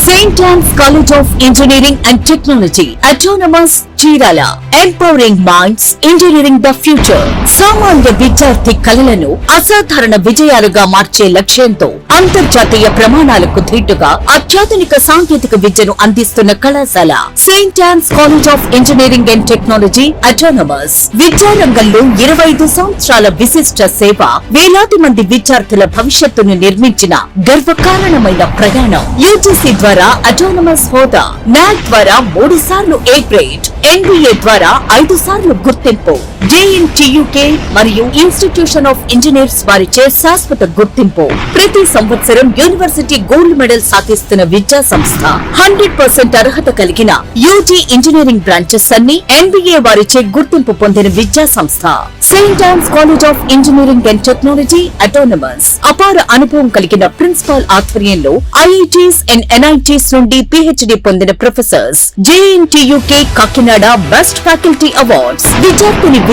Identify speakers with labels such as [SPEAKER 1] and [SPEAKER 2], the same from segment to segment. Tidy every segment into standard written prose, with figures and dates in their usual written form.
[SPEAKER 1] St. Anne's College of Engineering and Technology, Autonomous Chirala, Empowering Minds, Engineering the Future. సామాన్య విద్యార్థి కలలను అసాధారణ విజయాలుగా మార్చే లక్ష్యంతో అంతర్జాతీయ ప్రమాణాలకు ధీటుగా అత్యాధునిక సాంకేతిక విద్యను అందిస్తున్న కళాశాల Saint Ann's college of engineering and technology autonomous. విద్యారంగంలో 25 సంవత్సరాల విశిష్ట సేవ, వేలాది మంది విద్యార్థుల భవిష్యత్తును నిర్మించిన గర్వకారణమైన ప్రయాణం. యూజీసీ ద్వారా అటానమస్ హోదా, నాక్ ద్వారా 3 సార్లు ఏ గ్రేడ్, NBA ద్వారా 5 సార్లు గుర్తింపు, JNTUK మరియు ఇన్స్టిట్యూషన్ ఆఫ్ ఇంజనీర్స్ వారిచే శాశ్వత గుర్తింపు. ప్రతి సంవత్సరం యూనివర్సిటీ గోల్డ్ మెడల్ సాధిస్తున్న విద్యా సంస్థ. 100% అర్హత కలిగిన యూజీ ఇంజనీరింగ్ బ్రాంచెస్ అన్ని NBA వారిచే గుర్తింపు పొందిన విద్యా సంస్థ Saint Ann's college of engineering and technology autonomous. అపార అనుభవం కలిగిన ప్రిన్సిపాల్ ఆధ్వర్యంలో IITs అండ్ NITs నుండి PhD పొందిన professors. JNTUK Kakinada best faculty awards.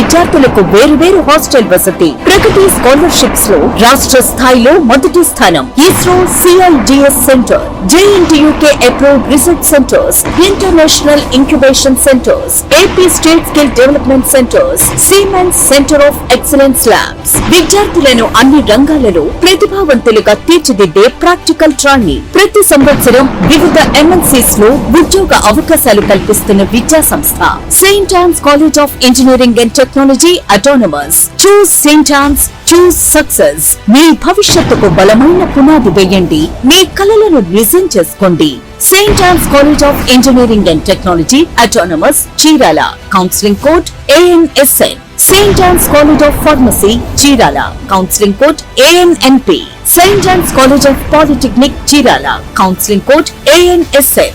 [SPEAKER 1] విద్యార్థులకు వేరు హాస్టల్ వసతి. ప్రగతి స్కాలర్షిప్స్ లో రాష్ట్ర స్థాయిలో మొదటి స్థానం. ISRO CIGS centre, JNTUK approved research centres, international incubation centres, AP state skill development centres, siemens centre of excellence labs. విద్యార్థులను అన్ని రంగాలలో ప్రతిభావంతులుగా తీర్చిదిద్దే ప్రాక్టికల్ ట్రైనింగ్. ప్రతి సంవత్సరం వివిధ MNCs లో ఉద్యోగ అవకాశాలు కల్పిస్తున్న విద్యా సంస్థ Saint Ann's college of engineering and technology autonomous. Choose Saint Ann's, choose success. మీ భవిష్యత్తుకు బలమైన పునాది వేయండి. మీ కలలను నిజం చేసుకోండి. Saint Ann's college of engineering and technology autonomous, Chirala. Counselling code ANSN. Saint Ann's college of pharmacy, Chirala. Counselling code ANNP. Saint Ann's college of polytechnic, Chirala. Counselling code ANSN.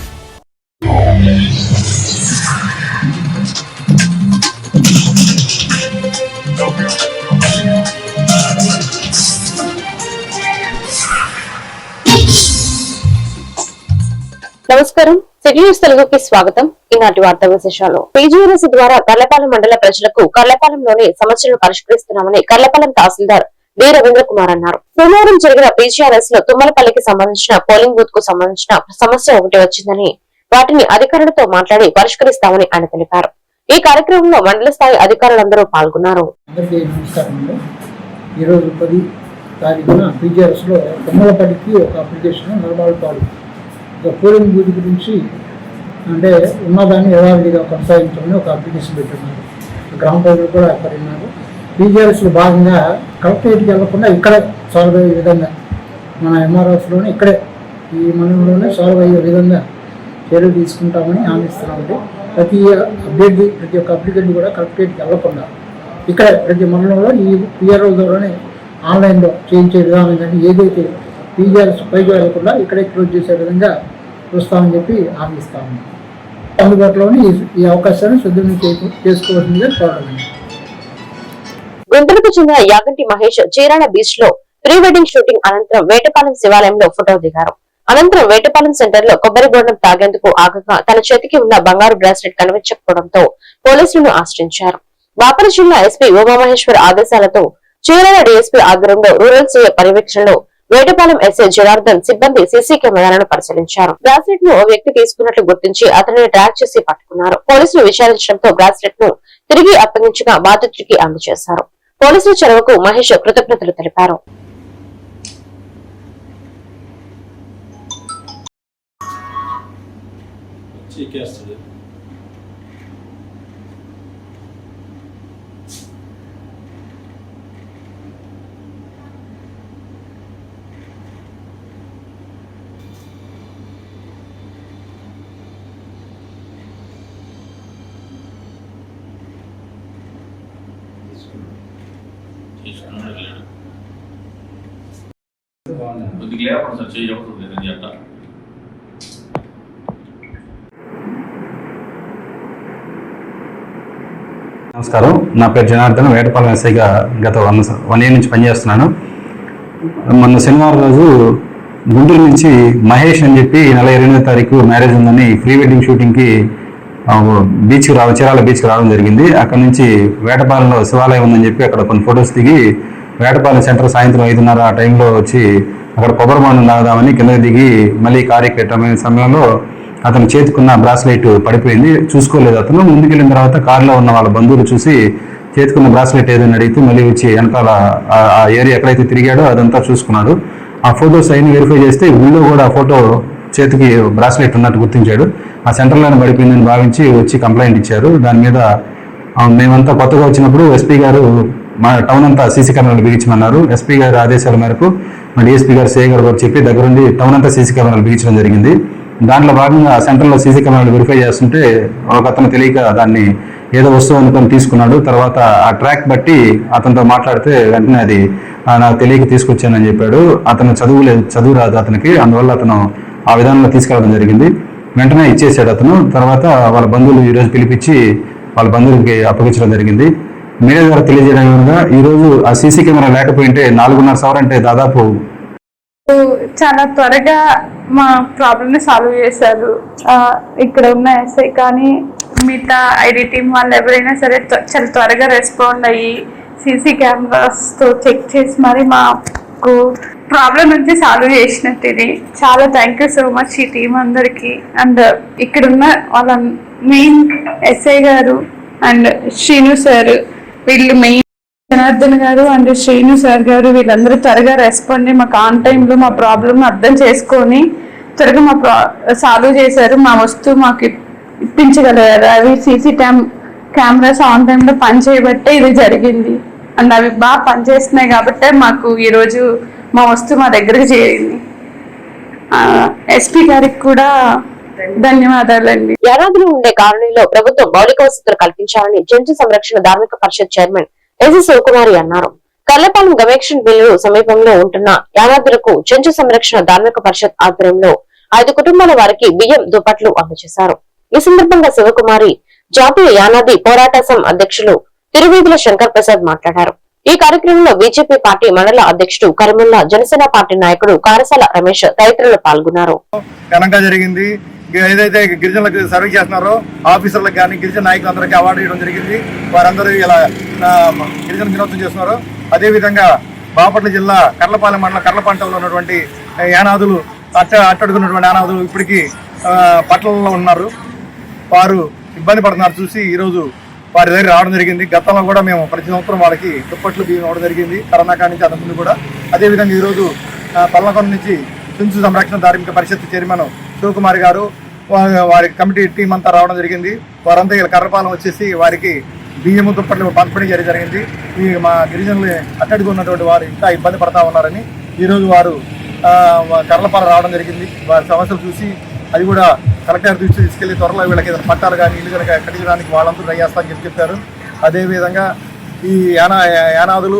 [SPEAKER 2] నమస్కారం, సిటీ న్యూస్ తెలుగుకి స్వాగతం. ఈనాటి వార్తా విశేషాలు. PGRS ద్వారా కర్లపాలెం మండల ప్రజలకు కర్లపాలెంలోని సమస్యలను పరిష్కరిస్తున్నామని కర్లపాలెం తహసీల్దార్ డి రవీంద్ర కుమార్ అన్నారు. సోమవారం జరిగిన PGRS లో తుమ్మలపల్లికి సంబంధించిన పోలింగ్ బూత్ కు సంబంధించిన సమస్య ఒకటి వచ్చిందని, వాటిని అధికారులతో మాట్లాడి పరిష్కరిస్తామని ఆయన తెలిపారు. ఈ కార్యక్రమంలో మండల స్థాయి అధికారులందరూ పాల్గొన్నారు.
[SPEAKER 3] పోలింగ్ బూత్ గురించి అంటే ఉన్నదాన్ని యథావిధిగా కొనసాగించమని ఒక అప్లికేషన్ పెట్టున్నారు. గ్రామ ప్రజలు కూడా అక్కడ ఉన్నారు. PGRSలో భాగంగా కలెక్టరేట్కి వెళ్లకుండా ఇక్కడే సాల్వ్ అయ్యే విధంగా మన MRFలోనే ఇక్కడే ఈ మండలంలోనే సాల్వ్ అయ్యే విధంగా చర్యలు తీసుకుంటామని హామీస్తున్నామండి. ప్రతి ఒక్క అప్లికెంట్ కూడా కలెక్టరేట్కి వెళ్లకుండా ఇక్కడే ప్రతి మండలంలో ఈ PRO ద్వారానే ఆన్లైన్లో చేయించే విధానం కానీ ఏదైతే PGRS పైకి వెళ్లకుండా ఇక్కడే క్లోజ్ చేసే విధంగా చూస్తామని చెప్పి హామీస్తాము. అందుబాటులోని ఈ అవకాశాన్ని సద్వినియోగం చేసుకోవాల్సిందిగా కోరడం.
[SPEAKER 2] గుంటూరుకు చెందిన యాగంటి మహేష్ చీరాల బీచ్ లో ప్రీ వెడ్డింగ్ షూటింగ్ అనంతరం వేటపాలెం శివాలయంలో ఫోటో దిగారు. అనంతరం వేటపాలెం సెంటర్ లో కొబ్బరి బోండం తాగేందుకు ఆగగా తన చేతికి ఉన్న బంగారు బ్రాస్లెట్ కనిపించకపోవడంతో పోలీసులను ఆశ్రయించారు. బాపట్ల జిల్లా SP ఉమామహేశ్వర్ ఆదేశాలతో చీరాల DSP ఆధ్వర్యంలో రూరల్ CA పర్యవేక్షణలో వేటపాలెం SI జనార్దన్ సిబ్బంది CC కెమెరాలను పరిశీలించారు. బ్రాస్లెట్ ను ఓ వ్యక్తి తీసుకున్నట్లు గుర్తించి అతనిని ట్రాక్ చేసి పట్టుకున్నారు. పోలీసులు విచారించడంతో బ్రాస్లెట్ ను తిరిగి అప్పగించగా బాధితుడికి అందజేశారు. పోలీసుల చొరవకు మహేష్ కృతజ్ఞతలు తెలిపారు.
[SPEAKER 4] నమస్కారం, నా పేరు జనార్దన్. వేటపాలెం ఎస్ఐగా గత 1 year నుంచి పనిచేస్తున్నాను. మొన్న శనివారం రోజు గుంటూరు నుంచి మహేష్ అని చెప్పి నెల 28వ తారీఖు మ్యారేజ్ ఉందని ప్రీ వెడ్డింగ్ షూటింగ్కి చీరాల బీచ్కి రావడం జరిగింది. అక్కడ నుంచి వేటపాలెంలో శివాలయం ఉందని చెప్పి అక్కడ కొన్ని ఫొటోస్ దిగి వేటపాలెం సెంటర్ సాయంత్రం 5:30 ఆ టైంలో వచ్చి అక్కడ కొబ్బరి బొండం తాగుదామని కిందకి దిగి మళ్ళీ కారు ఎక్కేటమైన సమయంలో అతను చేతికున్న బ్రాస్లైట్ పడిపోయింది. చూసుకోలేదు అతను. ముందుకెళ్ళిన తర్వాత కారులో ఉన్న వాళ్ళ బంధువులు చూసి చేతికున్న బ్రాస్లైట్ ఏదైనా అడిగితే మళ్ళీ వచ్చి వెనకాల ఆ ఏరియా ఎక్కడైతే తిరిగాడో అదంతా చూసుకున్నాడు. ఆ ఫొటోస్ అయినా వెరిఫై చేస్తే గుళ్ళో కూడా ఆ ఫోటో చేతికి బ్రాస్లైట్ ఉన్నట్టు గుర్తించాడు. ఆ సెంటర్లోనే పడిపోయిందని భావించి వచ్చి కంప్లైంట్ ఇచ్చారు. దాని మీద మేమంతా కొత్తగా వచ్చినప్పుడు ఎస్పీ గారు మా టౌన్ అంతా సీసీ కెమెరాలు బిగించమన్నారు. ఎస్పీ గారి ఆదేశాల మేరకు మా డిఎస్పీ గారు సిఐ గారు చెప్పి దగ్గరుండి టౌన్ అంతా సీసీ కెమెరాలు బిగించడం జరిగింది. దాంట్లో భాగంగా సెంటర్లో సీసీ కెమెరాలు వెరిఫై చేస్తుంటే ఒక అతను తెలియక దాన్ని ఏదో వస్తువు అనుకొని తీసుకున్నాడు. తర్వాత ఆ ట్రాక్ బట్టి అతనితో మాట్లాడితే వెంటనే అది నాకు తెలియక తీసుకొచ్చానని చెప్పాడు. అతను చదువు రాదు అతనికి, అందువల్ల అతను ఆ విధానంలో తీసుకెళ్ళడం జరిగింది. వెంటనే ఇచ్చేసాడు అతను. తర్వాత వాళ్ళ బంధువులు ఈరోజు పిలిపించి వాళ్ళ బంధువులకి అప్పగించడం జరిగింది. మీడియా ద్వారా తెలియజేయడం విధంగా ఈరోజు ఆ సీసీ కెమెరా లేకపోయింటే 4,500 అంటే దాదాపు
[SPEAKER 5] చాలా త్వరగా మా ప్రాబ్లమ్ ని సాల్వ్ చేశారు ఇక్కడ ఉన్న ఎస్ఐ కానీ మిగతా ఐడి టీమ్ వాళ్ళు ఎవరైనా సరే చాలా త్వరగా రెస్పాండ్ అయ్యి సీసీ కెమెరాస్ తో చెక్ చేసి మరి మాకు ప్రాబ్లం నుంచి సాల్వ్ చేసినట్టు. ఇది చాలా థ్యాంక్ యూ సో మచ్ ఈ టీం అందరికి. అండ్ ఇక్కడ ఉన్న వాళ్ళ మెయిన్ ఎస్ఐ గారు అండ్ శ్రీను సార్, వీళ్ళు మెయిన్ జనార్దన్ గారు అండ్ శ్రీను సార్ గారు, వీళ్ళందరూ త్వరగా రెస్పాండ్ మాకు ఆన్ టైంలో మా ప్రాబ్లమ్ అర్థం చేసుకొని త్వరగా మా సాల్వ్ చేశారు. మా వస్తువు మాకు ఇప్పించగలిగారు. అవి సీసీ కెమెరాస్ ఆన్ టైంలో పనిచేయబట్టే ఇది జరిగింది. అండ్ అవి బాగా పనిచేస్తున్నాయి కాబట్టే మాకు ఈరోజు మా వస్తువు మా దగ్గరకు చేరింది. ఎస్పీ గారికి కూడా ధన్యవాదాలండి.
[SPEAKER 2] యానాదిలో ఉండే కాలనీలో ప్రభుత్వం మౌలిక వసతులు కల్పించాలని జంతు సంరక్షణ ధార్మిక పరిషత్ చైర్మన్ ఎస్ శివకుమారి అన్నారు. కల్లపాలెం గవేక్షన్ బిల్లు సమీపంలో ఉంటున్న యానాదులకు జంతు సంరక్షణ ధార్మిక పరిషత్ ఆధ్వర్యంలో 5 కుటుంబాల వారికి బియ్యం దుప్పట్లు అందజేశారు. ఈ సందర్భంగా శివకుమారి జాతీయ యానాది పోరాట సంఘం అధ్యక్షులు తిరువీధుల శంకర్ ప్రసాద్ మాట్లాడారు. ఈ కార్యక్రమంలో బీజేపీ పార్టీ మండల అధ్యక్షుడు కరిముల్లా, జనసేన పార్టీ నాయకుడు కారసాల రమేష్ తదితరులు పాల్గొన్నారు.
[SPEAKER 6] జరిగింది. ఏదైతే గిరిజనులకు సర్వీస్ చేస్తున్నారో ఆఫీసర్లకు కానీ గిరిజన నాయకులందరికీ అవార్డు ఇవ్వడం జరిగింది. వారందరూ ఇలా గిరిజన దినోత్సవం చేస్తున్నారు. అదేవిధంగా బాపట్ల జిల్లా కర్లపాలెం మండలం కర్లపంటలో ఉన్నటువంటి యానాదులు అట్టడుగున్నటువంటి యానాదులు ఇప్పటికీ పట్టణంలో ఉన్నారు. వారు ఇబ్బంది పడుతున్నారు చూసి ఈరోజు వారి దగ్గర రావడం జరిగింది. గతంలో కూడా మేము ప్రతి సంవత్సరం వాళ్ళకి దుప్పట్లు బియ్యం ఇవ్వడం జరిగింది, కరోనా కాడి నుంచి అంతకుముందు కూడా. అదేవిధంగా ఈరోజు పల్లకొండ నుంచి జంతు సంరక్షణ ధార్మిక పరిషత్ చైర్మన్ శివకుమారి గారు వారి కమిటీ టీం అంతా రావడం జరిగింది. వారంతా ఇలా కర్రపాలెం వచ్చేసి వారికి బియ్యము దుప్పట్లు పంపిణీ జరిగింది. ఈ మా గిరిజనులు అట్టడిగా ఉన్నటువంటి వారు ఇంకా ఇబ్బంది పడతా ఉన్నారని ఈరోజు వారు కర్రపాలెం రావడం జరిగింది. వారి సమస్యలు చూసి అది కూడా కలెక్టర్ దృష్టి తీసుకెళ్లి త్వరలో వీళ్ళకి ఏదైనా పట్టాలు కానీ ఇల్లు కనుక కట్టించడానికి వాళ్ళంతా ట్రై చేస్తామని చెప్పారు. అదేవిధంగా ఈ యానాదులు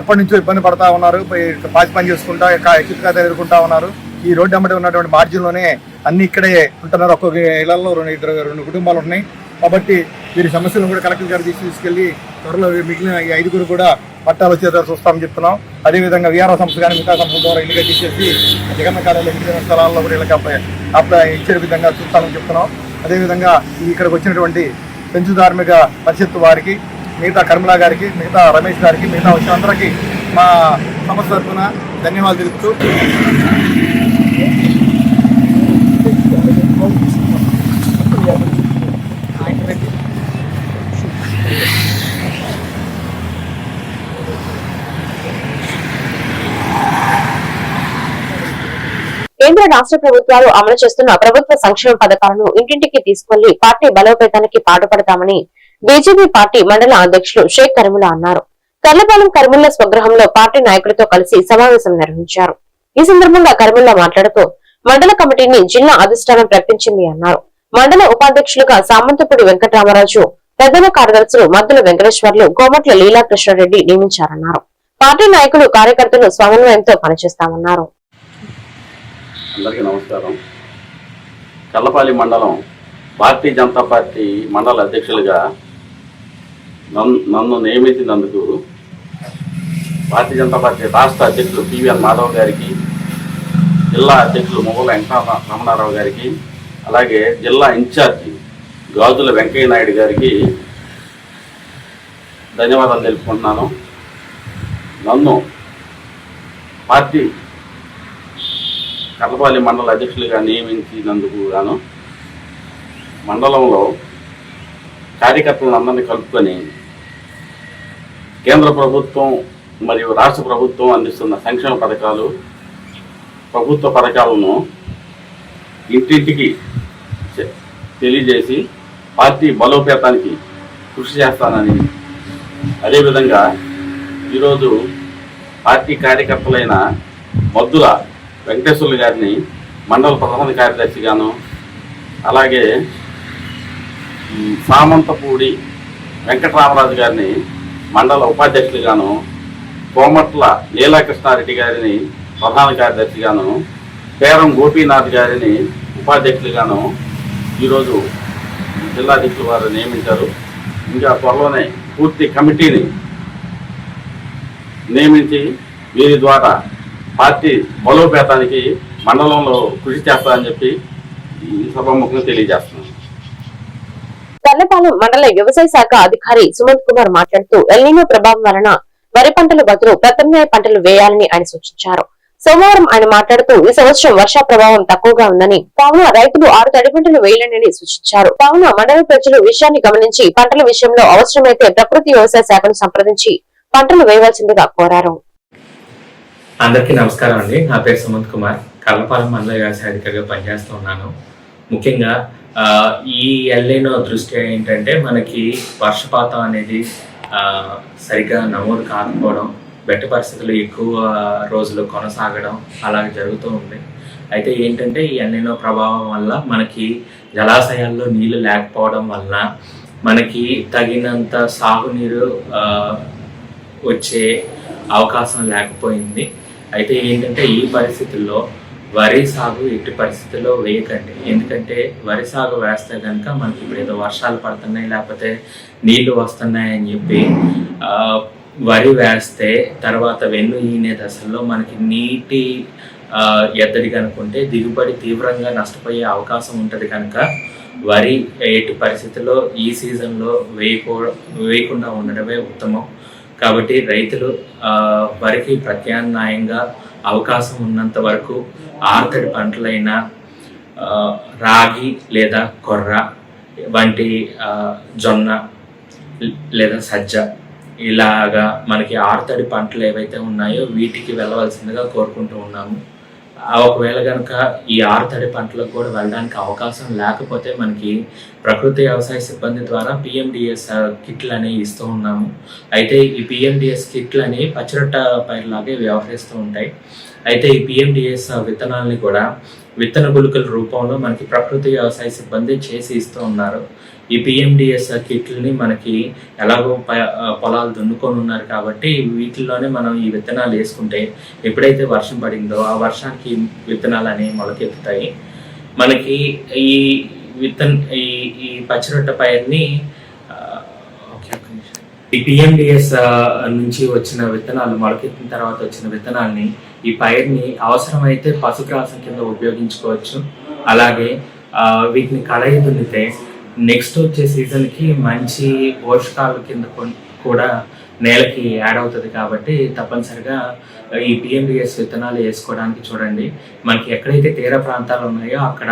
[SPEAKER 6] ఎప్పటి నుంచో ఇబ్బంది పడతా ఉన్నారు. పాచి పని చేసుకుంటా చిత్తుకాత ఎదుర్కొంటా ఉన్నారు. ఈ రోడ్డు అమ్మటి ఉన్నటువంటి మార్జిన్లోనే అన్ని ఇక్కడే ఉంటున్నారు. ఒక్కొక్క ఇళ్లలో 2 కుటుంబాలు ఉన్నాయి. కాబట్టి వీరి సమస్యలను కూడా కలెక్టర్ గారు తీసుకెళ్లి త్వరలో మిగిలిన ఈ 5గురు కూడా పట్టాలు వచ్చేదా చూస్తామని చెప్తున్నాం. అదేవిధంగా వీఆర్ఓ సంస్థ కానీ మిగతా సంస్థల ద్వారా ఇల్లు కట్టించేసి జగన్న కార్యాలయం మిగిలిన స్థలాల్లో కూడా వీళ్ళకి అప్లై ఇచ్చే విధంగా చూస్తామని చెప్తున్నాం. అదేవిధంగా ఇక్కడికి వచ్చినటువంటి పెంచు ధార్మిక పరిషత్ వారికి, మిగతా కర్మలా గారికి, మిగతా రమేష్ గారికి, మిగతా వచ్చిన అందరికీ మా సంస్థ తరఫున ధన్యవాదాలు తెలుపుతూ
[SPEAKER 2] కేంద్ర రాష్ట్ర ప్రభుత్వాలు అమలు చేస్తున్న ప్రభుత్వ సంక్షేమ పథకాలను ఇంటింటికి తీసుకెళ్లి పార్టీ బలోపేతానికి పాటుపడతామని బీజేపీ పార్టీ మండల అధ్యక్షులు షేక్ కరిముల్లా అన్నారు. కర్లపాలెం కరిముల్లా స్వగృహంలో పార్టీ నాయకులతో కలిసి సమావేశం నిర్వహించారు. ఈ సందర్భంగా కరిముల్లా మాట్లాడుతూ మండల కమిటీని జిల్లా అధిష్టానం ప్రకటించింది అన్నారు. మండల ఉపాధ్యక్షులుగా సామంతపూడి వెంకటరామరాజు, ప్రధాన కార్యదర్శులు మద్దుల వెంకటేశ్వర్లు, కోమట్ల లీలాకృష్ణారెడ్డి నియమించారన్నారు. పార్టీ నాయకులు కార్యకర్తలు సమన్వయంతో పనిచేస్తామన్నారు.
[SPEAKER 7] అందరికీ నమస్కారం. కల్లపాలెం మండలం భారతీయ జనతా పార్టీ మండల అధ్యక్షులుగా నన్ను నియమించినందుకు భారతీయ జనతా పార్టీ రాష్ట్ర అధ్యక్షులు పివిఎన్ మాధవ్ గారికి, జిల్లా అధ్యక్షులు మొగల వెంకటరమణారావు గారికి, అలాగే జిల్లా ఇన్ఛార్జి గాజుల వెంకయ్య నాయుడు గారికి ధన్యవాదాలు తెలుపుకుంటున్నాను. నన్ను పార్టీ కర్లపాలి మండల అధ్యక్షులుగా నియమించినందుకు గాను మండలంలో కార్యకర్తలను అందరినీ కలుపుకొని కేంద్ర ప్రభుత్వం మరియు రాష్ట్ర ప్రభుత్వం అందిస్తున్న సంక్షేమ పథకాలు, ప్రభుత్వ పథకాలను ఇంటింటికి తెలియజేసి పార్టీ బలోపేతానికి కృషి చేస్తానని, అదేవిధంగా ఈరోజు పార్టీ కార్యకర్తలైన మద్దుల వెంకటేశ్వర్లు గారిని మండల ప్రధాన కార్యదర్శిగాను, అలాగే సామంతపూడి వెంకటరామరాజు గారిని మండల ఉపాధ్యక్షులుగాను, కోమట్ల లీలాకృష్ణారెడ్డి గారిని ప్రధాన కార్యదర్శిగాను, పేరం గోపీనాథ్ గారిని ఉపాధ్యక్షులుగాను ఈరోజు జిల్లాధ్యక్షులు వారు నియమించారు. ఇంకా త్వరలోనే పూర్తి కమిటీని నియమించి వీరి ద్వారా పార్టీ బలోపేతానికి మండలంలో కృషి చేస్తారని చెప్పి ఈ సభాముఖంగా తెలియజేస్తున్నాను.
[SPEAKER 2] కర్లపాలెం మండల వ్యవసాయ శాఖ అధికారి సుమంత్ కుమార్ మాట్లాడుతూ ఎల్నినో ప్రభావం వలన వరి పంటల బదులు ప్రత్యామ్నాయ పంటలు వేయాలని ఆయన సూచించారు. సోమవారం ఆయన మాట్లాడుతూ ఈ సంవత్సరం వర్ష ప్రభావం తక్కువగా ఉందని, కావున రైతులు 6 తడి పంటలు వేయాలని సూచించారు. కావున మండల ప్రజలు విషయాన్ని గమనించి పంటల విషయంలో అవసరమైతే ప్రకృతి వ్యవసాయ శాఖను సంప్రదించి పంటలు వేయవలసిందిగా కోరారు.
[SPEAKER 8] అందరికీ నమస్కారం అండి. నా పేరు సుమంత్ కుమార్, కర్లపాలెం మండల వ్యవసాయ అధికారిగా పనిచేస్తూ ఉన్నాను. ముఖ్యంగా ఈ ఎల్నినో దృష్ట్యా ఏంటంటే మనకి వర్షపాతం అనేది సరిగ్గా నమోదు కాకపోవడం, బెట్ట పరిస్థితులు ఎక్కువ రోజులు కొనసాగడం అలాగే జరుగుతూ ఉంది. అయితే ఏంటంటే ఈ ఎల్నినో ప్రభావం వల్ల మనకి జలాశయాల్లో నీళ్లు లేకపోవడం వలన మనకి తగినంత సాగునీరు వచ్చే అవకాశం లేకపోయింది. అయితే ఏంటంటే ఈ పరిస్థితుల్లో వరి సాగు ఎట్టి పరిస్థితుల్లో వేయకండి. ఎందుకంటే వరి సాగు వేస్తే కనుక మనకి ఇప్పుడు ఏదో వర్షాలు పడుతున్నాయి లేకపోతే నీళ్లు వస్తున్నాయని చెప్పి వరి వేస్తే తర్వాత వెన్ను ఈనే దశల్లో మనకి నీటి ఎద్దడి కనుకుంటే దిగుబడి తీవ్రంగా నష్టపోయే అవకాశం ఉంటుంది. కనుక వరి ఎట్టి పరిస్థితుల్లో ఈ సీజన్లో వేయకుండా ఉండడమే ఉత్తమం. కాబట్టి రైతులు వరికి ప్రత్యామ్నాయంగా అవకాశం ఉన్నంత వరకు ఆర్తడి పంటలైన రాగి లేదా కొర్ర వంటి జొన్న లేదా సజ్జ ఇలాగా మనకి ఆర్తడి పంటలు ఏవైతే ఉన్నాయో వీటికి వెళ్ళవలసిందిగా కోరుకుంటూ ఉన్నాము. ఒకవేళ కనుక ఈ ఆరుతడి పంటలకు కూడా వెళ్ళడానికి అవకాశం లేకపోతే మనకి ప్రకృతి వ్యవసాయ సిబ్బంది ద్వారా పిఎండిఎస్ కిట్లు అనేవి ఇస్తూ ఉన్నాము. అయితే ఈ పిఎండిఎస్ కిట్లు అనేవి పచ్చిరొట్ట పైరులాగే వ్యవహరిస్తూ ఉంటాయి. అయితే ఈ పిఎండిఎస్ విత్తనాలని కూడా విత్తన గుళికల రూపంలో మనకి ప్రకృతి వ్యవసాయ సిబ్బంది చేసి ఇస్తూ ఉన్నారు. ఈ పిఎండిఎస్ కిట్లని మనకి ఎలాగో పొలాలు దున్నుకొని ఉన్నారు కాబట్టి వీటిల్లోనే మనం ఈ విత్తనాలు వేసుకుంటే ఎప్పుడైతే వర్షం పడిందో ఆ వర్షానికి విత్తనాలు అనేవి మొలకెత్తుతాయి. మనకి ఈ పచ్చిరొట్ట పైరుని ఈ పిఎండిఎస్ నుంచి వచ్చిన విత్తనాలు మొలకెత్తిన తర్వాత వచ్చిన విత్తనాల్ని ఈ పైరుని అవసరమైతే పశుగ్రాసం కింద ఉపయోగించుకోవచ్చు. అలాగే వీటిని కళాయి దున్నితే నెక్స్ట్ వచ్చే సీజన్కి మంచి పోషకాల కింద కూడా నేలకి యాడ్ అవుతుంది. కాబట్టి తప్పనిసరిగా ఈ పిఎండిఎస్ విత్తనాలు వేసుకోవడానికి చూడండి. మనకి ఎక్కడైతే తీర ప్రాంతాలు ఉన్నాయో అక్కడ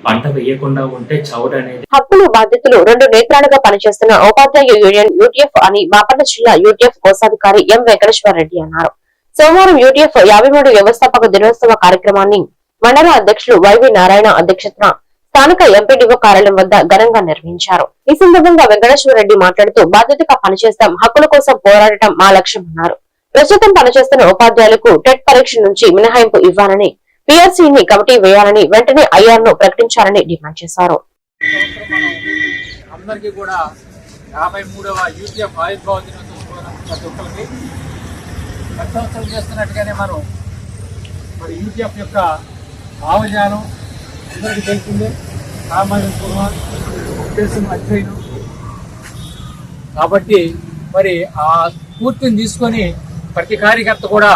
[SPEAKER 8] పంట వేయకుండా ఉంటే చౌడు అనేది.
[SPEAKER 2] హక్కులు బాధ్యతలు 2 నేత్రాలుగా పనిచేస్తున్న ఉపాధ్యాయ యూనియన్ యూటీఎఫ్ అని బాపట్ల జిల్లా యూటీఎఫ్ కోశాధికారి ఎం వెంకటేశ్వర రెడ్డి అన్నారు. సోమవారం యూటీఎఫ్ 53 వ్యవస్థాపక దినోత్సవ కార్యక్రమాన్ని మండల అధ్యక్షులు వైవి నారాయణ అధ్యక్షతన స్థానిక ఎంపీడీఓ కార్యాలయం వద్ద ఘనంగా నిర్వహించారు. ఈ సందర్భంగా వెంకటేశ్వర రెడ్డి మాట్లాడుతూ బాధ్యతగా పనిచేస్తాం, హక్కుల కోసం పోరాడటం మా లక్ష్యమన్నారు. ప్రస్తుతం పనిచేస్తున్న ఉపాధ్యాయులకు టెట్ పరీక్ష నుంచి మినహాయింపు ఇవ్వాలని, పిఆర్సీని కమిటీ వేయాలని, వెంటనే ఐఆర్ ను ప్రకటించాలని డిమాండ్ చేశారు.
[SPEAKER 9] అందరికీ కూడా 53వ యూటీఎఫ్ ఆవిర్భావ దినోత్సవం గత సంవత్సరం చేస్తున్నట్టుగానే మరి యూటీఎఫ్ యొక్క భావజాలం అందరికీ తెలిసిందే. సామాజిక కుమార్ ఉద్దేశం అధ్యయనం కాబట్టి మరి ఆ స్ఫూర్తిని తీసుకొని ప్రతి కార్యకర్త కూడా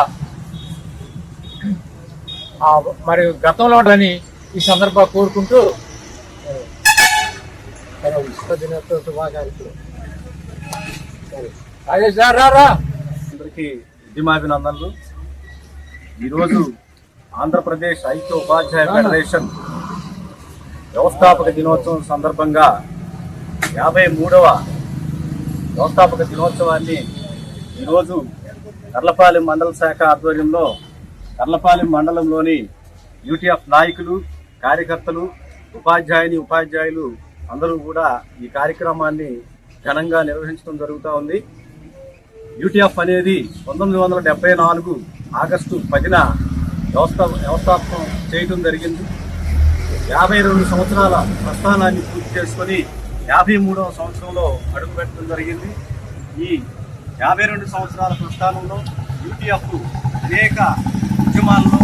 [SPEAKER 9] మరి గతంలో అని ఈ సందర్భంగా కోరుకుంటూ దినోత్సవ శుభాకాంక్షలు. అందరికీ ఉద్యమాభినందనలు. ఈరోజు
[SPEAKER 6] ఆంధ్రప్రదేశ్ ఐక్య ఉపాధ్యాయ ఫెడరేషన్ వ్యవస్థాపక దినోత్సవం సందర్భంగా 53వ వ్యవస్థాపక దినోత్సవాన్ని ఈరోజు కర్లపాలెం మండల శాఖ ఆధ్వర్యంలో కర్లపాలెం మండలంలోని యూటీఎఫ్ నాయకులు, కార్యకర్తలు, ఉపాధ్యాయులు అందరూ కూడా ఈ కార్యక్రమాన్ని ఘనంగా నిర్వహించడం జరుగుతూ ఉంది. యూటీఎఫ్ అనేది 1974 ఆగస్టు 10న వ్యవస్థాపకం చేయడం జరిగింది. 52 సంవత్సరాల ప్రస్థానాన్ని పూర్తి చేసుకొని 53వ సంవత్సరంలో అడుగుపెట్టడం జరిగింది. ఈ 52 సంవత్సరాల ప్రస్థానంలో యూటీఎఫ్ అనేక ఉద్యమాల్లో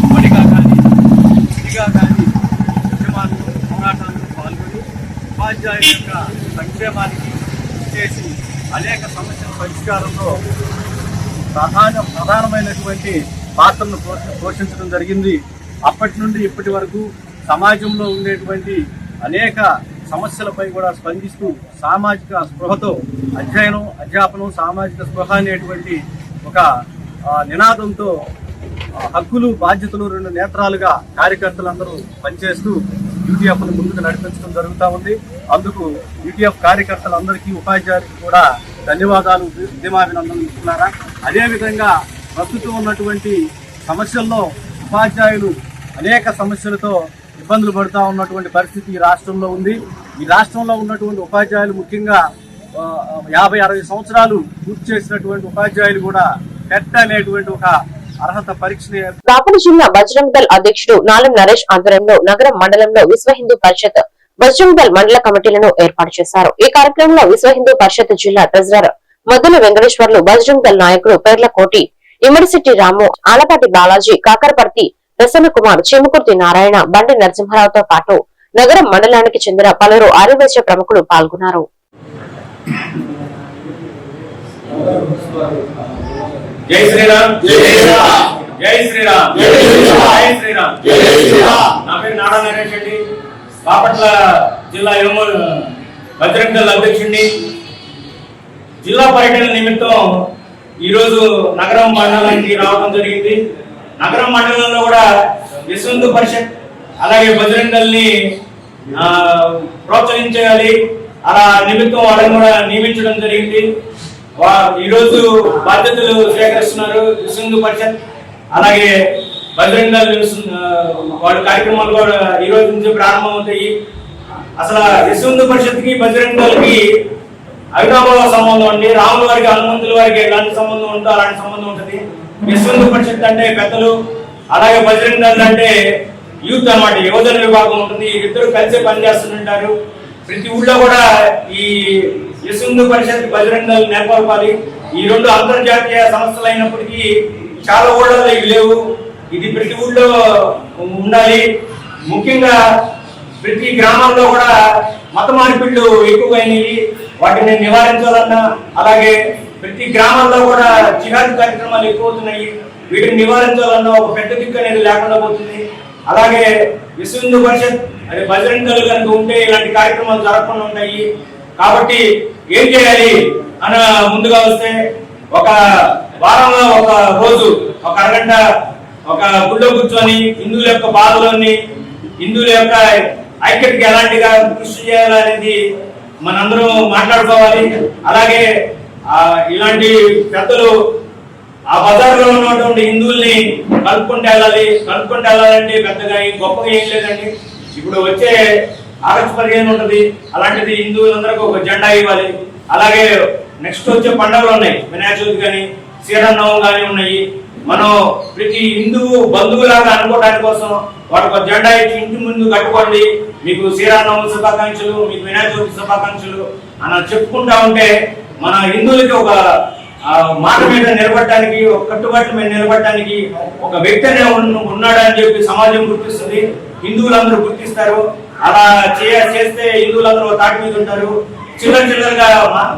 [SPEAKER 6] ఉమ్మడిగా కానీ విడిగా కానీ ఉద్యమాల్లో పోరాటాల్లో పాల్గొని ఉపాధ్యాయుల యొక్క సంక్షేమానికి చేసి అనేక సమస్యల పరిష్కారంలో ప్రధానమైనటువంటి పాత్రను పోషించడం జరిగింది. అప్పటి నుండి ఇప్పటి వరకు సమాజంలో ఉండేటువంటి అనేక సమస్యలపై కూడా స్పందిస్తూ సామాజిక స్పృహతో అధ్యాపనం సామాజిక స్పృహ అనేటువంటి ఒక నినాదంతో హక్కులు బాధ్యతలు 2 నేత్రాలుగా కార్యకర్తలందరూ పనిచేస్తూ యూటీఎఫ్ను ముందుకు నడిపించడం జరుగుతూ ఉంది. అందుకు యూటీఎఫ్ కార్యకర్తలందరికీ ఉపాధ్యాయులకు కూడా ధన్యవాదాలు, ఉద్యమాభినందనలు ఇస్తున్నారా. అదేవిధంగా ప్రస్తుతం ఉన్నటువంటి సమస్యల్లో ఉపాధ్యాయులు అనేక సమస్యలతో ఇబ్బందులు పడుతూ ఉన్నటువంటి పరిస్థితి ఈ రాష్ట్రంలో ఉంది. ఈ రాష్ట్రంలో ఉన్నటువంటి ఉపాధ్యాయులు ముఖ్యంగా 50-60 సంవత్సరాలు పూర్తి చేసినటువంటి ఉపాధ్యాయులు కూడా టెట్ అనేటువంటి ఒక అర్హత పరీక్షని
[SPEAKER 2] బాపట్ల జిల్లా బజరంగ్ దళ్ అధ్యక్షుడు నాలం నరేష్ ఆధ్వర్యంలో నగరం మండలంలో విశ్వ హిందూ పరిషత్ బజరంగ్ దళ్ మండల కమిటీలను ఏర్పాటు చేశారు. ఈ కార్యక్రమంలో విశ్వ హిందూ పరిషత్ జిల్లా ట్రెజరర్ మద్దుల వెంకటేశ్వర్లు, బజరంగ్ దళ్ నాయకులు పేర్ల కోటి, ఇమ్మడిశెట్టి రాము, ఆలపాటి బాలాజీ, కాకరపర్తి ప్రసన్న కుమార్, చీమకుర్తి నారాయణ, బండి నరసింహారావుతో పాటు నగరం మండలానికి చెందిన పలువురు ఆర్యవైశ్య ప్రముఖులు పాల్గొన్నారు.
[SPEAKER 10] జై శ్రీరామ్, జై శ్రీరామ్, జై శ్రీరామ్, జై శ్రీరామ్, జై శ్రీరామ్. నా పేరు నారా నరేష్ రెడ్డి, బాపట్ల జిల్లా బజరంగ్ దళ్ అధ్యక్షుడిని. జిల్లా పర్యటన నిమిత్తం ఈరోజు నగరం మండలానికి రావడం జరిగింది. నగరం మండలంలో కూడా విశ్వ హిందూ పరిషత్ అలాగే బజరంగ్ దళ్ ని ప్రోత్సహించాలి, అలా నిమిత్తం వాళ్ళని కూడా నియమించడం జరిగింది. ఈరోజు బాధ్యతలు స్వీకరిస్తున్నారు విశ్వ హిందూ పరిషత్ అలాగే బజరంగ్ దళ్. వాళ్ళ కార్యక్రమాలు కూడా ఈ రోజు నుంచి ప్రారంభమవుతాయి. అసలు విశ్వ హిందూ పరిషత్ కి బజరంగ్ దళ్ కి అవినాభావ సంబంధం అండి. రాముల వారికి హనుమంతుల వారికి ఎలాంటి సంబంధం ఉందో అలాంటి సంబంధం ఉంటుంది. విశ్వ హిందూ పరిషత్ అంటే పెద్దలు, అలాగే బజరంగ్ దళ్ అంటే యూత్ అన్నమాట, యువజన విభాగం ఉంటుంది. ఇద్దరు కలిసే పనిచేస్తుంటారు. ప్రతి ఊళ్ళో కూడా ఈ విశ్వ హిందూ పరిషత్ బజరంగ్ దళ్ నెలకొల్పాలి. ఈ 2 అంతర్జాతీయ సంస్థలు అయినప్పటికీ చాలా ఊళ్ళలో ఇవి లేవు. ఇది ప్రతి ఊళ్ళో ఉండాలి. ముఖ్యంగా ప్రతి గ్రామాల్లో కూడా మత మార్పిళ్ళు ఎక్కువైనవి, వాటిని నివారించాలన్నా, అలాగే ప్రతి గ్రామాల్లో కూడా జిహాద్ కార్యక్రమాలు ఎక్కువ అవుతున్నాయి. వీటిని నివారించాలన్నా ఒక పెద్ద దిక్కు అనేది లేకుండా పోతుంది. అలాగే విశ్వ హిందూ పరిషత్ అదే బజరంగ్ దళ్ కనుక ఉంటే ఇలాంటి కార్యక్రమాలు జరగకుండా ఉంటాయి. కాబట్టి ఏం చేయాలి అని ముందుగా వస్తే ఒక వారంలో ఒక రోజు ఒక అరగంట ఒక గుళ్ళో కూర్చొని హిందువుల యొక్క బాధలోని హిందువుల యొక్క ఐక్యతకి ఎలాంటిగా కృషి చేయాలనేది మనందరం మాట్లాడుకోవాలి. అలాగే ఇలాంటి పెద్దలు ఆ బజార్లో ఉన్నటువంటి హిందువుల్ని కలుపుకుంటూ వెళ్ళాలంటే పెద్దగా గొప్పగా ఏం లేదండి. ఇప్పుడు వచ్చే ఆగస్టు 15 ఉంటుంది, అలాంటిది హిందువులందరికీ ఒక జెండా ఇవ్వాలి. అలాగే నెక్స్ట్ వచ్చే పండుగలు ఉన్నాయి, వినాయక చవితి కానీ శ్రీరామనవమి కానీ ఉన్నాయి. మనం ప్రతి హిందువు బంధువులాగా అనుకోవడానికి కోసం వాటికి ఒక జెండా ఇచ్చి ఇంటి ముందు కట్టుకోండి, మీకు శ్రీరామనవమి శుభాకాంక్షలు, మీకు వినాయక చవితి శుభాకాంక్షలు అని చెప్పుకుంటా ఉంటే మన హిందువులకి ఒక మాట మీద నిలబడటానికి, ఒక కట్టుబాట్ల మీద నిలబడటానికి ఒక వ్యక్తి అనే ఉన్నాడని చెప్పి సమాజం గుర్తిస్తుంది, హిందువులందరూ గుర్తిస్తారు. అలా చేస్తే హిందువులందరూ తాటి మీద ఉంటారు. చిల్లరగా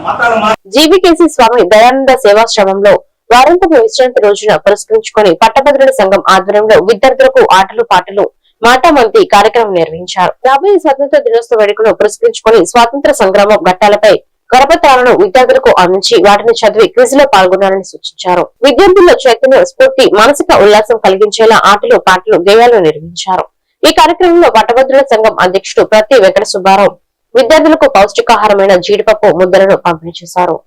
[SPEAKER 10] మతాలు
[SPEAKER 2] జీబీకేసీ స్వామి దయానంద సేవాశ్రమంలో వారాంతపు విశ్రాంతి రోజున పురస్కరించుకొని పట్టభద్రుల సంఘం ఆధ్వర్యంలో విద్యార్థులకు ఆటలు పాటలు మాటామంతి కార్యక్రమం నిర్వహించారు. రాబోయే స్వాతంత్ర దినోత్సవ వేడుకను పురస్కరించుకొని స్వాతంత్ర సంగ్రామం ఘట్టాలపై కరపత్రాలను విద్యార్థులకు అందించి వాటిని చదివి క్విజ్ లో పాల్గొనాలని సూచించారు. విద్యార్థుల్లో చైతన్య స్ఫూర్తి, మానసిక ఉల్లాసం కలిగించేలా ఆటలు, పాటలు, గేయాలు నిర్వహించారు. ఈ కార్యక్రమంలో పట్టభద్రుల సంఘం అధ్యక్షుడు ప్రతి వెంకట సుబ్బారావు విద్యార్థులకు పౌష్టికాహారమైన జీడిపప్పు ముద్దలను పంపిణీ చేశారు.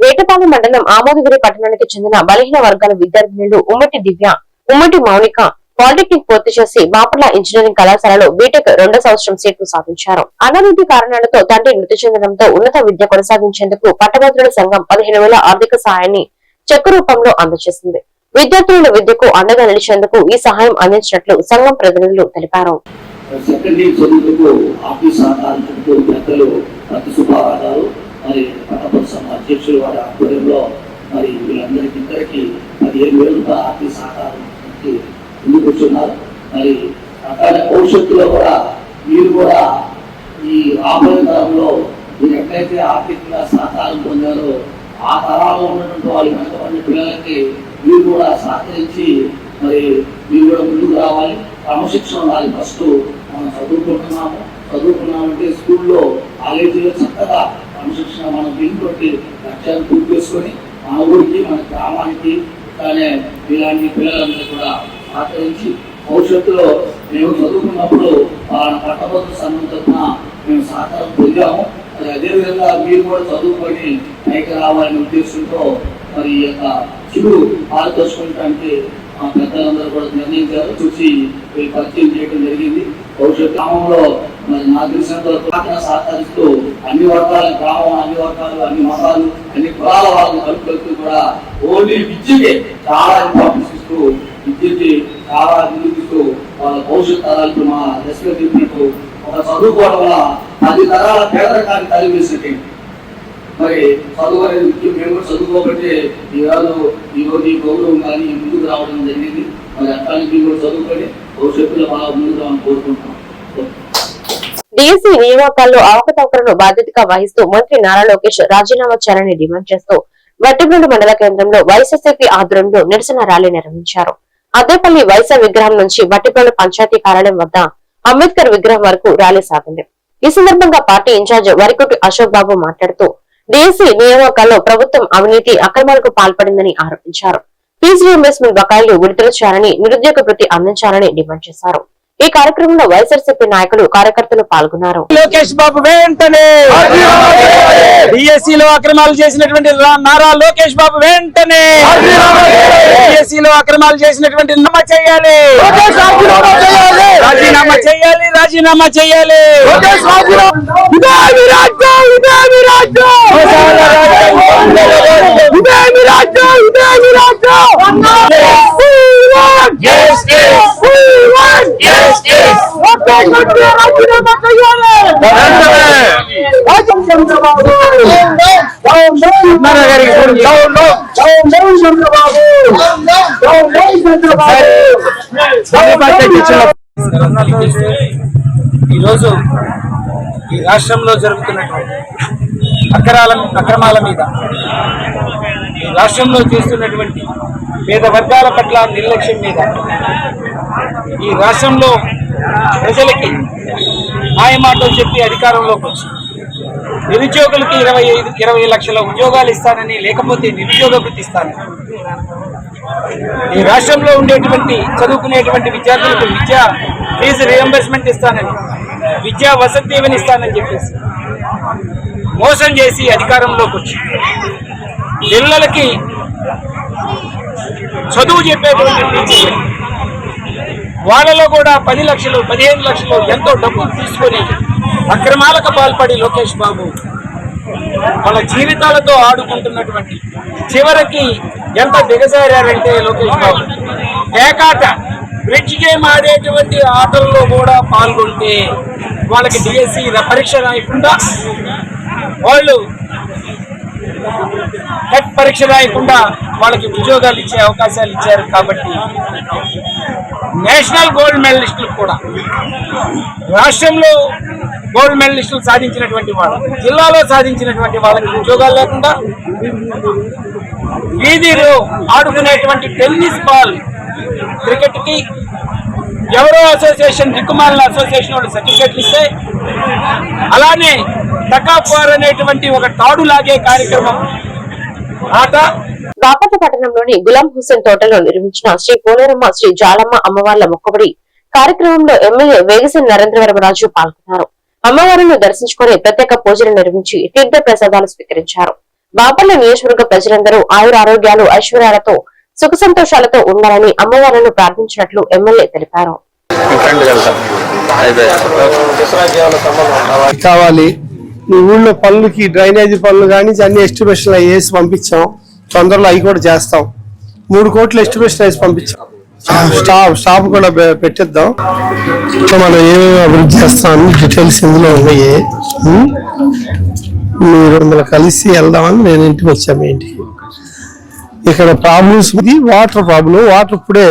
[SPEAKER 2] వేటపాలెం మండలం ఆమోదగిరి పట్టణానికి చెందిన బలహీన వర్గాల విద్యార్థినులు ఉమ్మటి దివ్య, ఉమ్మటి మౌనిక పాలిటెక్నిక్ పూర్తి చేసి బాపట్ల ఇంజనీరింగ్ కళాశాలలో బీటెక్ 2వ సంవత్సరం సీట్లు సాధించారు. అనారోగ్య కారణాలతో తండ్రి మృతి చెందడంతో ఉన్నత విద్య కొనసాగించేందుకు పట్టభద్రుల సంఘం 15,000 ఆర్థిక సహాయాన్ని చెక్కు రూపంలో అందజేసింది. విద్యార్థుల విద్యకు అండగా నిలిచేందుకు ఈ సహాయం అందించినట్లు సంఘం ప్రతినిధులు తెలిపారు.
[SPEAKER 11] అధ్యక్షులు వారి ఆధ్వర్యంలో మరి వీళ్ళందరికీ 15,000 ఆర్థిక సహకారం ముందుకు వచ్చున్నారు. మరి అట్లానే భవిష్యత్తులో కూడా మీరు కూడా ఈ రాబోయే తరంలో మీరు ఎట్లయితే ఆర్థికంగా సహకారం పొందారో ఆ తరాల్లో ఉన్నటువంటి వాళ్ళు వెనకబడిన పిల్లలకి మీరు కూడా సహకరించి మరి మీరు కూడా ముందుకు రావాలి. క్రమశిక్షణ ఉండాలి. ఫస్ట్ మనం చదువుకున్నామంటే స్కూల్లో కాలేజీలో చక్కగా క్రమశిక్షణ మనం దీంతోటి లక్ష్యాన్ని పూర్తి చేసుకొని మన ఊరికి, మన గ్రామానికి కానీ ఇలాంటి పిల్లలందరూ కూడా సహకరించి భవిష్యత్తులో మేము చదువుకున్నప్పుడు వాళ్ళ పట్టభద్రుల సంఘం తరఫున మేము సహకారం పొందాము. మరి అదేవిధంగా మీరు కూడా చదువుకొని పైకి రావాలనే ఉద్దేశంతో మరి ఈ యొక్క చిరు పాల్పంచుకోవడానికి మా పెద్దలందరూ కూడా నిర్ణయించారు. చూసి వీళ్ళు పరిచయం చేయడం జరిగింది. భవిష్యత్ గ్రామంలో మరి నా తెలిసినంత సహకరిస్తూ అన్ని వర్గాల గ్రామం, అన్ని వర్గాలు, అన్ని మతాలు, అన్ని కులాల వాళ్ళని కలుపుతూ కూడా ఓన్లీ విద్యకే చాలా ఇంపార్టెన్స్ ఇస్తూ విద్యకి చాలా ముందుకు వాళ్ళ భవిష్యత్ తరాలకు మా దశలో చెప్పినట్టు ఒక చదువుకోవడం వల్ల 10 తరాల పేదరికాన్ని కలిగిసినట్టు. మరి చదువు అనేది ముఖ్యం. మేము కూడా చదువుకోబట్టి ఈరోజు ఈ గౌరవం కానీ ముందుకు రావడం జరిగింది. మరి అట్లాంటి మీరు కూడా చదువుకొని భవిష్యత్తులో బాగా ముందుకు రావాలని కోరుకుంటున్నాం.
[SPEAKER 2] డిఎస్సీ నియామకాల్లో అవకతవకలను బాధ్యతగా వహిస్తూ మంత్రి నారా లోకేష్ రాజీనామా చేయాలని డిమాండ్ చేస్తూ వట్టిప్రోలు మండల కేంద్రంలో వైఎస్ఆర్సీపీ ఆధ్వర్యంలో నిరసన ర్యాలీ నిర్వహించారు. అద్దేపల్లి వైఎస్ఆర్ విగ్రహం నుంచి వట్టిప్రోలు పంచాయతీ కార్యాలయం వద్ద అంబేద్కర్ విగ్రహం వరకు ర్యాలీ సాగింది. ఈ సందర్భంగా పార్టీ ఇన్ఛార్జ్ వరికుటి అశోక్ బాబు మాట్లాడుతూ డిఎస్సీ నియామకాల్లో ప్రభుత్వం అవినీతి అక్రమాలకు పాల్పడిందని ఆరోపించారు. ఫీజు రీయింబర్స్మెంట్ బకాయిలు విడుదల చేయాలని, నిరుద్యోగ వృత్తి అందించాలని డిమాండ్ చేశారు. ఈ కార్యక్రమంలో వైఎస్ఆర్సీపీ నాయకులు, కార్యకర్తలు పాల్గొన్నారు.
[SPEAKER 12] లోకేష్ బాబు వెంటనే డిఎస్సీలో అక్రమాలు చేసినటువంటి నారా లోకేష్ బాబు వెంటనే డిఎస్సీలో అక్రమాలు చేసినటువంటి రాజీనామా చేయాలి. రాజీనామా చేయాలి. ఈరోజు ఈ రాష్ట్రంలో జరుగుతున్నటువంటి అక్రమాల మీద, ఈ రాష్ట్రంలో చేస్తున్నటువంటి పేద వర్గాల పట్ల నిర్లక్ష్యం మీద, ఈ రాష్ట్రంలో ప్రజలకి మాయమాటలు చెప్పి అధికారంలోకి వచ్చి నిరుద్యోగులకి 20 లక్షల ఉద్యోగాలు ఇస్తానని, లేకపోతే నిరుద్యోగ వృత్తి ఇస్తానని ఈ రాష్ట్రంలో ఉండేటువంటి చదువుకునేటువంటి విద్యార్థులకు విద్యా ఫీజు రియంబర్స్మెంట్ ఇస్తానని, విద్యా వసతి దీవెన ఇస్తానని చెప్పేసి మోసం చేసి అధికారంలోకి వచ్చి పిల్లలకి చదువు చెప్పేటువంటి టీచర్లు వాళ్ళలో కూడా 10 లక్షలు 15 లక్షలు ఎంతో డబ్బులు తీసుకొని అక్రమాలకు పాల్పడి లోకేష్ బాబు వాళ్ళ జీవితాలతో ఆడుకుంటున్నటువంటి, చివరికి ఎంత దిగజారంటే లోకేష్ బాబు ఏకాట బ్రిడ్జ్ గేమ్ ఆడేటువంటి ఆటల్లో కూడా పాల్గొంటే వాళ్ళకి డిఎస్సి పరీక్ష రాయకుండా, వాళ్ళు టెట్ పరీక్ష రాయకుండా వాళ్ళకి ఉద్యోగాలు ఇచ్చే అవకాశాలు ఇచ్చారు. కాబట్టి నేషనల్ గోల్డ్ మెడలిస్టులు కూడా, రాష్ట్రంలో గోల్డ్ మెడలిస్టులు సాధించినటువంటి వాళ్ళు, జిల్లాలో సాధించినటువంటి వాళ్ళకి ఉద్యోగాలు లేకుండా వీధిలో ఆడుకునేటువంటి టెన్నిస్ బాల్ క్రికెట్ కి ఎవరో అసోసియేషన్, దిక్కుమాలిన అసోసియేషన్ వాళ్ళు సర్టిఫికెట్లు ఇస్తే, అలానే టకాఫార్ అనేటువంటి ఒక తాడు లాగే కార్యక్రమం ఆట
[SPEAKER 2] బాపట్ల పట్టణంలోని గులాం హుస్సేన్ తోటలో నిర్మించిన శ్రీ పోలేరమ్మ శ్రీ జాలమ్మ అమ్మవార్ల మొక్కబడి కార్యక్రమంలో ఎమ్మెల్యే వేగసేని నరేంద్రవరమరాజు పాల్గొన్నారు. అమ్మవారిని దర్శించుకుని ప్రత్యేక పూజలు నిర్వహించి తీర్థ ప్రసాదాలు స్వీకరించారు. బాపట్ల నియోజకవర్గ ప్రజలందరూ ఆయురారోగ్యాలు ఐశ్వర్యాలతో సుఖ సంతోషాలతో ఉండాలని అమ్మవారిని ప్రార్థించినట్లు ఎమ్మెల్యే తెలిపారు.
[SPEAKER 13] కావాలి మీ ఊళ్ళో పనులకి డ్రైనేజీ పనులు కానీ అన్ని ఎస్టిమేషన్ వేసి పంపించాం. తొందరలో అవి కూడా చేస్తాం. 3 కోట్ల ఎస్టిమేషన్ వేసి పంపించాం. స్టాప్ కూడా పెట్టిద్దాం. మనం ఏమేమి అభివృద్ధి చేస్తాం డీటెయిల్స్ ఇందులో ఉన్నాయి. మీరు మిమ్మల్ని కలిసి వెళ్దామని నేను ఇంటికి వచ్చాను. మీ ఇంటికి ఇక్కడ ప్రాబ్లమ్స్ ఇది వాటర్ ప్రాబ్లం. వాటర్ ఇప్పుడే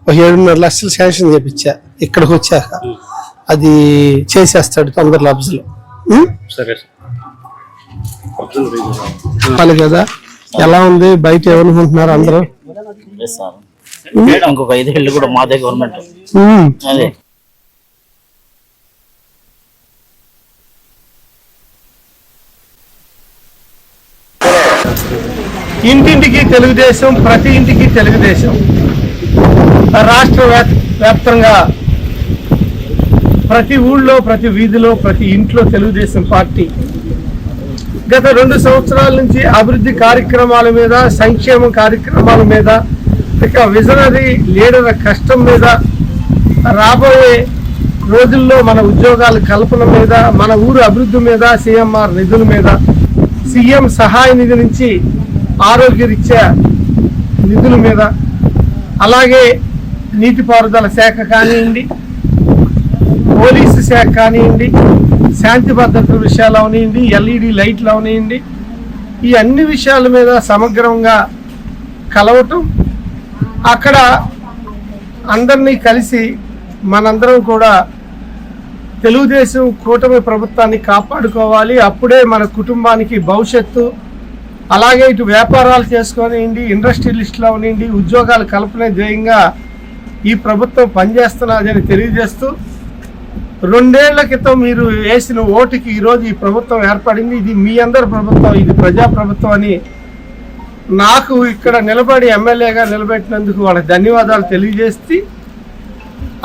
[SPEAKER 13] 7.5 లక్షలు శాంక్షన్ చేపించా. ఇక్కడికి వచ్చాక అది చేసేస్తాడు తొందరలో అబ్జులు. చెప్పాలి కదా ఎలా ఉంది బయట ఏమనుకుంటున్నారు అందరూ?
[SPEAKER 14] ఇంకొక 5 ఏళ్ళు కూడా మాదే గవర్నమెంట్. అదే
[SPEAKER 13] ఇంటింటికి తెలుగుదేశం, ప్రతి ఇంటికి తెలుగుదేశం. రాష్ట్ర వ్యాప్తంగా ప్రతి ఊళ్ళో, ప్రతి వీధిలో, ప్రతి ఇంట్లో తెలుగుదేశం పార్టీ గత 2 సంవత్సరాల నుంచి అభివృద్ధి కార్యక్రమాల మీద, సంక్షేమ కార్యక్రమాల మీద, ఇక విజనరీ లీడర్ కష్టం మీద, రాబోయే రోజుల్లో మన ఉద్యోగాల కల్పన మీద, మన ఊరు అభివృద్ధి మీద, సిఎంఆర్ నిధుల మీద, సీఎం సహాయ నిధి నుంచి ఆరోగ్యరీత్యా నిధుల మీద, అలాగే నీటిపారుదల శాఖ కానివ్వండి, పోలీసు శాఖ కానివ్వండి, శాంతి భద్రతల విషయాలు అవనివ్వండి, ఎల్ఈడి లైట్లు అవనివ్వండి, ఈ అన్ని విషయాల మీద సమగ్రంగా కలవటం, అక్కడ అందరినీ కలిసి మనందరం కూడా తెలుగుదేశం కూటమి ప్రభుత్వాన్ని కాపాడుకోవాలి. అప్పుడే మన కుటుంబానికి భవిష్యత్తు, అలాగే ఇటు వ్యాపారాలు చేసుకోనివ్వండి, ఇండస్ట్రియలిస్టులు అవనివ్వండి, ఉద్యోగాలు కల్పనే ధ్యేయంగా ఈ ప్రభుత్వం పనిచేస్తున్నదని తెలియజేస్తూ, 2 ఏళ్ల క్రితం మీరు వేసిన ఓటుకి ఈరోజు ఈ ప్రభుత్వం ఏర్పడింది. ఇది మీ అందరి ప్రభుత్వం, ఇది ప్రజాప్రభుత్వం అని నాకు ఇక్కడ నిలబడి ఎమ్మెల్యేగా నిలబెట్టినందుకు వాళ్ళకి ధన్యవాదాలు తెలియజేస్తే,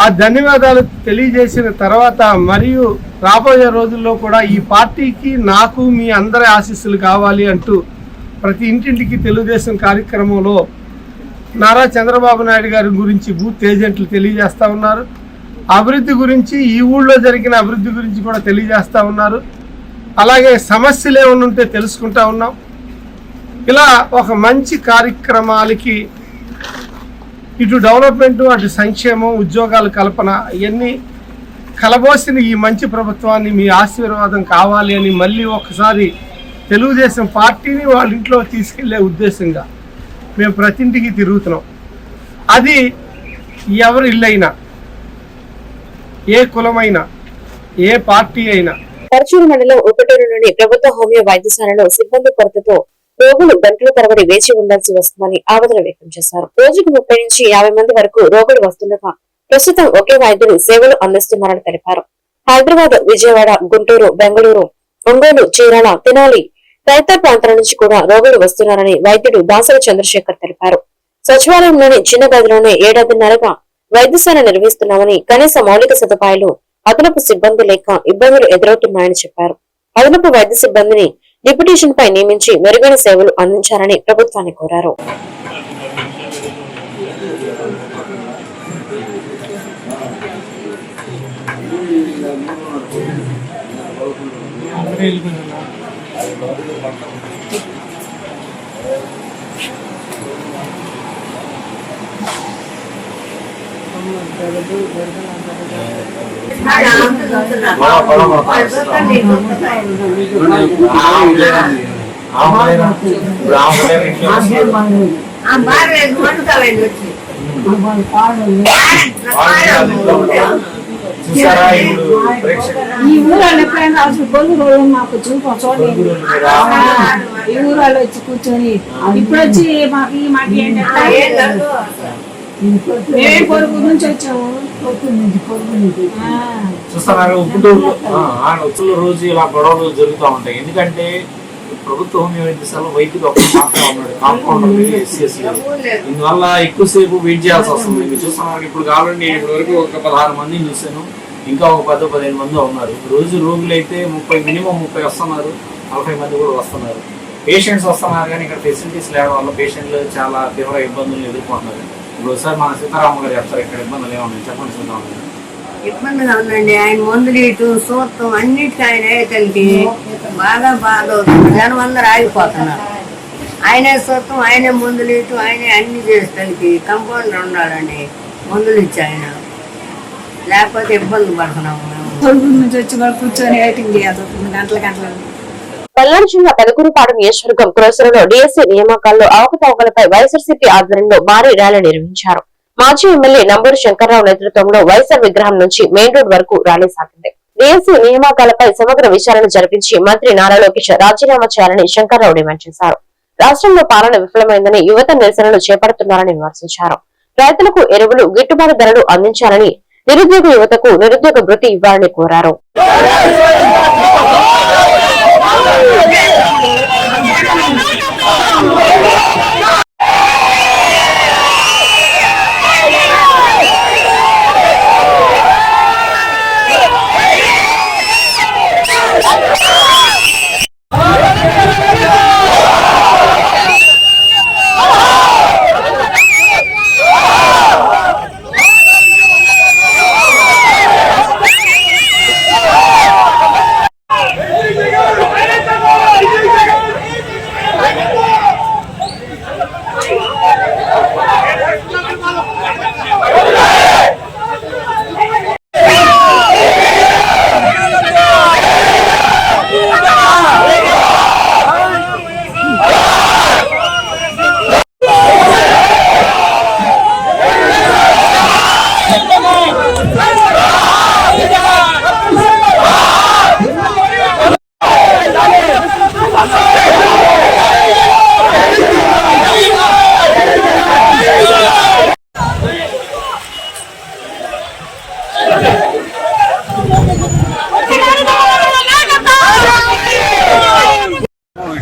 [SPEAKER 13] ఆ ధన్యవాదాలు తెలియజేసిన తర్వాత మరియు రాబోయే రోజుల్లో కూడా ఈ పార్టీకి నాకు మీ అందరి ఆశీస్సులు కావాలి అంటూ ప్రతి ఇంటింటికి తెలుగుదేశం కార్యక్రమంలో నారా చంద్రబాబు నాయుడు గారి గురించి బూత్ ఏజెంట్లు తెలియజేస్తూ ఉన్నారు. అభివృద్ధి గురించి, ఈ ఊళ్ళో జరిగిన అభివృద్ధి గురించి కూడా తెలియజేస్తూ ఉన్నారు. అలాగే సమస్యలు ఏమైనా ఉంటే తెలుసుకుంటా ఉన్నాం. ఇలా ఒక మంచి కార్యక్రమాలకి ఇటు డెవలప్మెంట్, అటు సంక్షేమం, ఉద్యోగాల కల్పన ఇవన్నీ కలబోసిన ఈ మంచి ప్రభుత్వాన్ని మీ ఆశీర్వాదం కావాలి అని మళ్ళీ ఒకసారి తెలుగుదేశం పార్టీని వాళ్ళ ఇంట్లో తీసుకెళ్లే ఉద్దేశంగా మేము ప్రతి ఇంటికి తిరుగుతున్నాం. అది ఎవరి ఇల్లైనా, ఏ కులమైనా, ఏ పార్టీ అయినా.
[SPEAKER 2] పరచూరు మండలం ఉపటూరులోని ప్రభుత్వ హోమియో వైద్యశాలలో సిబ్బంది కొరతతో రోగులు గంటల తరబడి వేచి ఉండాల్సి వస్తుందని ఆవేదన వ్యక్తం చేశారు. రోజుకు 30 నుంచి 50 మంది వరకు రోగులు వస్తుండగా ప్రస్తుతం ఒకే వైద్యులు సేవలు అందిస్తున్నారని తెలిపారు. హైదరాబాద్, విజయవాడ, గుంటూరు, బెంగళూరు, ఒంగోలు, చీరాల, తెనాలి తదితర ప్రాంతాల నుంచి కూడా రోగులు వస్తున్నారని వైద్యుడు దాసరి చంద్రశేఖర్ తెలిపారు. సచివాలయంలోని చిన్న గదిలోనే ఏడాదిన్నరగా వైద్యశాల నిర్వహిస్తున్నామని కనీస మౌలిక సదుపాయాలు అదనపు సిబ్బంది లేక ఇబ్బందులు ఎదురవుతున్నాయని చెప్పారు. అదనపు వైద్య సిబ్బందిని డిప్యూటేషన్ పై నియమించి మెరుగైన సేవలు అందించాలని ప్రభుత్వాన్ని కోరారు.
[SPEAKER 15] ఈ ఊరాళ్ళు ఎప్పుడైనా అసలు బొంగు మాకు చూపం చూడండి. ఈ ఊరాళ్ళు వచ్చి కూర్చొని ఇప్పుడు వచ్చి మాకు ఈ మాట ఏంటంటే మేమే పొరుగు నుంచి వచ్చాము.
[SPEAKER 16] చూస్తున్నారు ఇప్పుడు రోజు ఇలా గొడవలు జరుగుతూ ఉంటాయి. ఎందుకంటే ప్రభుత్వం హోమియోపతిలో వైద్యుడు ఒక మాత్రం ఉన్నాడు, కాంపౌండర్ ఇందువల్ల ఎక్కువసేపు వెయిట్ చేయాల్సి వస్తుంది. మీరు చూస్తున్నారు ఇప్పుడు కావాలండి ఇప్పటి వరకు ఒక 16 మందిని చూశాను, ఇంకా ఒక 10-15 మంది ఉన్నారు. రోజు రోగులు అయితే మినిమం 30 వస్తున్నారు, 40 మంది కూడా వస్తున్నారు. పేషెంట్స్ వస్తున్నారు కానీ ఇక్కడ ఫెసిలిటీస్ లేవడం వల్ల పేషెంట్లు చాలా తీవ్ర ఇబ్బందులు ఎదుర్కొంటున్నారు. ఇప్పుడు ఒకసారి మన సీతారామ గారు చెప్తారు ఇక్కడ ఇబ్బందులు ఏమన్నాయి, చెప్పండి సీతారామ గారు.
[SPEAKER 17] ఇబ్బందిగా ఉందండి. ఆయన మందులు ఇటు సూత్రం అన్నిటికీ ఆయన తల్లికి బాగా బాధ అవుతుంది. జనం అందరూ ఆగిపోతున్నారు. ఆయనే సూత్రం, ఆయనే మందులు ఇటు, ఆయనే అన్ని చేస్తానికి కంపౌండర్ ఉన్నాడండి. మందులు ఇచ్చి ఆయన లేకపోతే ఇబ్బంది పడుతున్నాము.
[SPEAKER 15] నుంచి వచ్చి వాళ్ళు కూర్చొని వెయిటింగ్ చేయాలి గంటలు.
[SPEAKER 2] పల్నాడు జిల్లా పెదకూరుపాడు నియోజకవర్గం క్రోసరలో డిఎస్సీ నియామకాల్లో అవకతవకలపై వైఎస్ఆర్సీపీ ఆధ్వర్యంలో భారీ ర్యాలీ నిర్వహించారు. మాజీ ఎమ్మెల్యే నంబూరు శంకర్రావు నేతృత్వంలో వైఎస్ఆర్ విగ్రహం నుంచి మెయిన్ రోడ్ వరకు ర్యాలీ సాగింది. డిఎస్సీ నియామకాలపై సమగ్ర విచారణ జరిపించి మంత్రి నారా లోకేష్ రాజీనామా చేయాలని శంకర్రావు డిమాండ్ చేశారు. రాష్ట్రంలో పాలన విఫలమైందని యువత నిరసనలు చేపడుతున్నారని విమర్శించారు. రైతులకు ఎరువులు గిట్టుబాటు ధరలు అందించాలని, నిరుద్యోగ యువతకు నిరుద్యోగ భృతి ఇవ్వాలని కోరారు.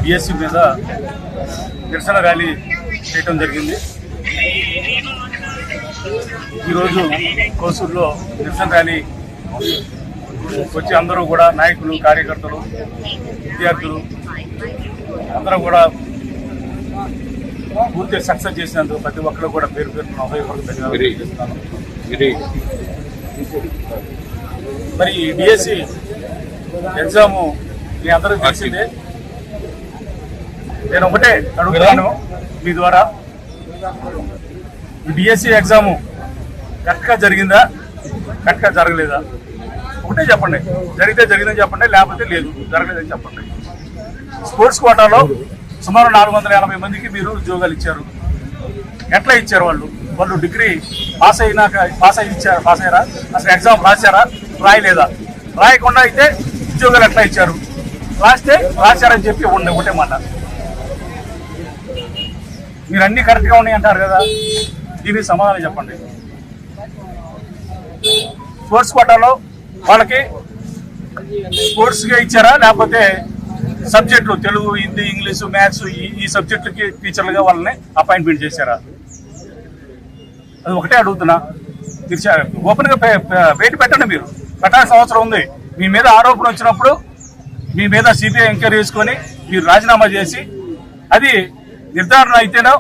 [SPEAKER 6] డిఎస్సీ మీద నిరసన ర్యాలీ చేయడం జరిగింది. ఈరోజు కోసూరులో నిరసన ర్యాలీ వచ్చి అందరూ కూడా నాయకులు, కార్యకర్తలు, విద్యార్థులు అందరూ కూడా పూర్తిగా సక్సెస్ చేసినందుకు ప్రతి ఒక్కరు కూడా పేరు పేరున ధన్యవాదాలు చేస్తున్నాను. మరి ఈ డిఎస్సి ఎగ్జాము మీ అందరూ తెలిసిందే. నేను ఒకటే అడుగుతాను మీ ద్వారా, ఈ డిఎస్సి ఎగ్జాము కరెక్ట్గా జరిగిందా, కరెక్ట్గా జరగలేదా? ఒకటే చెప్పండి. జరిగితే జరిగిందని చెప్పండి, లేకపోతే లేదు జరగలేదని చెప్పండి. స్పోర్ట్స్ కోటాలో సుమారు 480 మందికి మీరు ఉద్యోగాలు ఇచ్చారు. ఎట్లా ఇచ్చారు? వాళ్ళు డిగ్రీ పాస్ అయ్యారా? అసలు ఎగ్జామ్ రాశారా? రాయలేదా? రాయకుండా అయితే ఉద్యోగాలు ఎట్లా ఇచ్చారు? రాశారని చెప్పి ఒకటే మాట. మీరు అన్ని కరెక్ట్గా ఉన్నాయి అంటారు కదా, దీనికి సమాధానం చెప్పండి. స్పోర్ట్స్ కోటాలో వాళ్ళకి స్పోర్ట్స్గా ఇచ్చారా, లేకపోతే సబ్జెక్టులు తెలుగు, హిందీ, ఇంగ్లీషు, మ్యాథ్స్ ఈ సబ్జెక్టులకి టీచర్లుగా వాళ్ళని అపాయింట్మెంట్ చేశారా?
[SPEAKER 18] అది ఒకటే అడుగుతున్నా. ఓపెన్గా బయట పెట్టండి. మీరు పెట్టాల్సిన అవసరం ఉంది. మీ మీద ఆరోపణ వచ్చినప్పుడు మీ మీద సిబిఐ ఎంక్వైరీ చేసుకొని మీరు రాజీనామా చేసి, అది నిర్ధారణ అయితేనో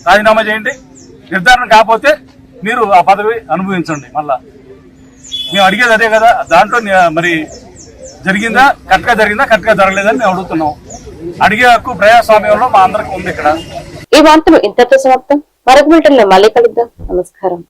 [SPEAKER 18] రాజీనామా చేయండి, నిర్ధారణ కాకపోతే మీరు ఆ పదవి అనుభవించండి. మళ్ళా మేము అడిగేది అదే కదా. దాంట్లో మరి జరిగిందా, కరెక్ట్గా జరిగిందా, కరెక్ట్గా జరగలేదని మేము అడుగుతున్నాం. అడిగే హక్కు ప్రజాస్వామ్యంలో మా అందరికి ఉంది ఇక్కడ.
[SPEAKER 2] ఈ వార్తలు ఇంతతో సమాప్తం. మరొక బులెటిన్లో మళ్ళీ కలుద్దాం. నమస్కారం.